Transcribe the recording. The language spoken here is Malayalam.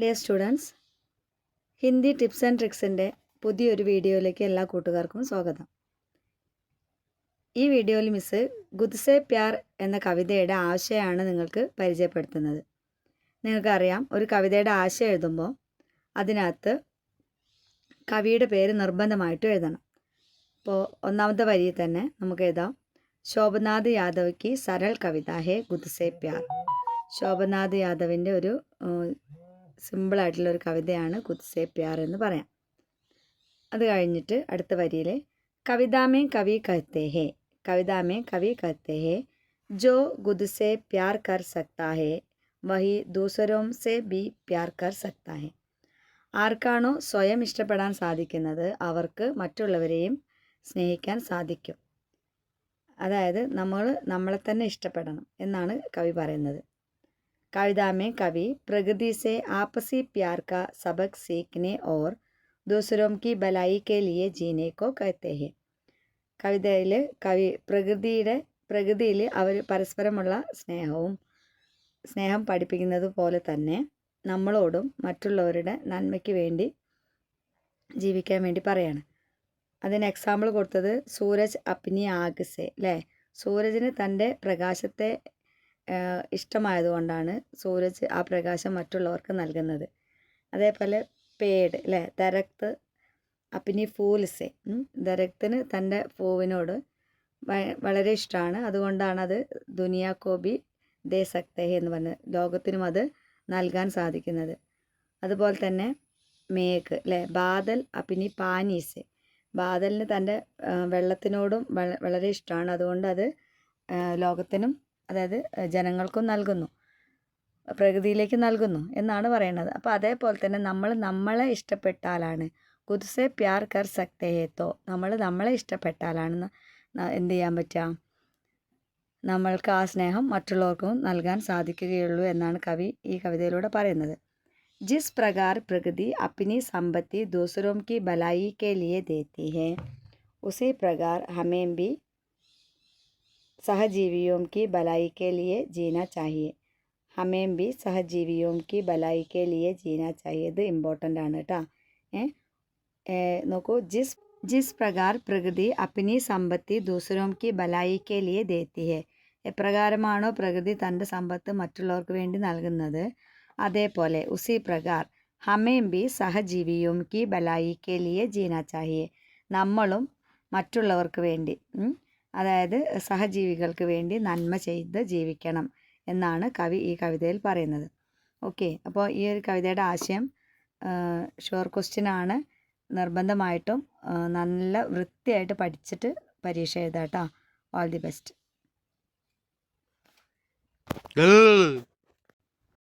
Dear students, Hindi tips and ട്രിക്സിൻ്റെ പുതിയൊരു വീഡിയോയിലേക്ക് എല്ലാ കൂട്ടുകാർക്കും സ്വാഗതം. ഈ വീഡിയോയിൽ മിസ് ഗുദ്സെ പ്യാർ എന്ന കവിതയുടെ ആശയമാണ് നിങ്ങൾക്ക് പരിചയപ്പെടുത്തുന്നത്. നിങ്ങൾക്കറിയാം, ഒരു കവിതയുടെ ആശയം എഴുതുമ്പോൾ അതിനകത്ത് കവിയുടെ പേര് നിർബന്ധമായിട്ടും എഴുതണം. അപ്പോൾ ഒന്നാമത്തെ വരിയിൽ തന്നെ നമുക്ക് എഴുതാം, ശോഭനാഥ് യാദവ് കി സരൾ കവിത ഹേ ഗുദ്സെ പ്യാർ. ശോഭനാഥ് യാദവിൻ്റെ ഒരു സിമ്പിളായിട്ടുള്ളൊരു കവിതയാണ് ഗുദ്സെ പ്യാർ എന്ന് പറയാം. അത് കഴിഞ്ഞിട്ട് അടുത്ത വരിയിൽ കവിതാമേ കവി കഹത്തെ ഹേ, കവിതാമേ കവി കഹത്തെ ഹേ ജോ ഗുദ്സെ പ്യാർ കർ സക്താ ഹേ വഹി ദൂസരോം സെ ബി പ്യാർ കർ സക്താ ഹേ. ആർക്കാണോ സ്വയം ഇഷ്ടപ്പെടാൻ സാധിക്കുന്നത് അവർക്ക് മറ്റുള്ളവരെയും സ്നേഹിക്കാൻ സാധിക്കും. അതായത് നമ്മളെ തന്നെ ഇഷ്ടപ്പെടണം എന്നാണ് കവി പറയുന്നത്. कविता में कवि प्रकृति से आपसी प्यार का सबक सीखने और दूसरों की भलाई के लिए जीने को कहते हैं. കവിതയിൽ കവി പ്രകൃതിയിൽ അവർ പരസ്പരമുള്ള സ്നേഹം പഠിപ്പിക്കുന്നത് പോലെ തന്നെ നമ്മളോടും മറ്റുള്ളവരുടെ നന്മയ്ക്ക് വേണ്ടി ജീവിക്കാൻ വേണ്ടി പറയാണ്. അതിന് എക്സാമ്പിൾ കൊടുത്തത് സൂരജ് അപ്നി ആഗ് സെ, അല്ലേ? സൂരജിന് തൻ്റെ പ്രകാശത്തെ ഇഷ്ടമായതുകൊണ്ടാണ് സൂരജ് ആ പ്രകാശം മറ്റുള്ളവർക്ക് നൽകുന്നത്. അതേപോലെ പേട്, അല്ലേ? ദരക്ത് അപ്പിനി ഫൂൽ സെ, ദരക്തിന് തൻ്റെ പൂവിനോട് വളരെ ഇഷ്ടമാണ്, അതുകൊണ്ടാണത് ദുനിയാ കോ ബി ദേ സക്തേ എന്ന് പറഞ്ഞ് ലോകത്തിനും അത് നൽകാൻ സാധിക്കുന്നത്. അതുപോലെ തന്നെ മേഘ്, അല്ലേ? ബാദൽ അപ്പിനി പാനി സെ, ബാദലിന് തൻ്റെ വെള്ളത്തിനോടും വളരെ ഇഷ്ടമാണ്, അതുകൊണ്ട് അത് ലോകത്തിനും, അതായത് ജനങ്ങൾക്കും നൽകുന്നു, പ്രകൃതിയിലേക്ക് നൽകുന്നു എന്നാണ് പറയുന്നത്. അപ്പോൾ അതേപോലെ തന്നെ നമ്മളെ ഇഷ്ടപ്പെട്ടാലാണ് ഗുദ്സെ പ്യാർ കർ സക്തേ ഹേ തോ, നമ്മളെ ഇഷ്ടപ്പെട്ടാലാണ് എന്ത് ചെയ്യാൻ പറ്റുക, നമ്മൾക്ക് ആ സ്നേഹം മറ്റുള്ളവർക്കും നൽകാൻ സാധിക്കുകയുള്ളൂ എന്നാണ് കവി ഈ കവിതയിലൂടെ പറയുന്നത്. ജിസ് പ്രകാർ പ്രകൃതി അപ്നി സമ്പത്തി ദൂസരോं की भलाई के लिए देती है उसी प्रकार हमें भी सहजीवियों की भलाई के लिए जीना चाहिए. हमें भी सहजीवियों की भलाई के लिए जीना चाहिए. ഇത് ഇമ്പോർട്ടൻ്റ് ആണ് കേട്ടോ. നോക്കൂ, ജിസ് പ്രകാർ പ്രകൃതി അപ്നി സമ്പത്തി ദൂസരോं की भलाई के लिए देती है. എപ്രകാരമാണോ പ്രകൃതി തൻ്റെ സമ്പത്ത് മറ്റുള്ളവർക്ക് വേണ്ടി നൽകുന്നത്, അതേപോലെ ഉസി പ്രകാർ ഹമേം ബി സഹജീവിയും കി ഭലായി കെ ലിയെ ജീന ചാഹിയെ, നമ്മളും മറ്റുള്ളവർക്ക് വേണ്ടി, അതായത് സഹജീവികൾക്ക് വേണ്ടി നന്മ ചെയ്ത് ജീവിക്കണം എന്നാണ് കവി ഈ കവിതയിൽ പറയുന്നത്. ഓക്കെ, അപ്പോൾ ഈ ഒരു കവിതയുടെ ആശയം ഷുവർ ക്വസ്റ്റ്യൻ ആണ്. നിർബന്ധമായിട്ടും നല്ല വൃത്തിയായിട്ട് പഠിച്ചിട്ട് പരീക്ഷ എഴുതാം കേട്ടോ. All the best.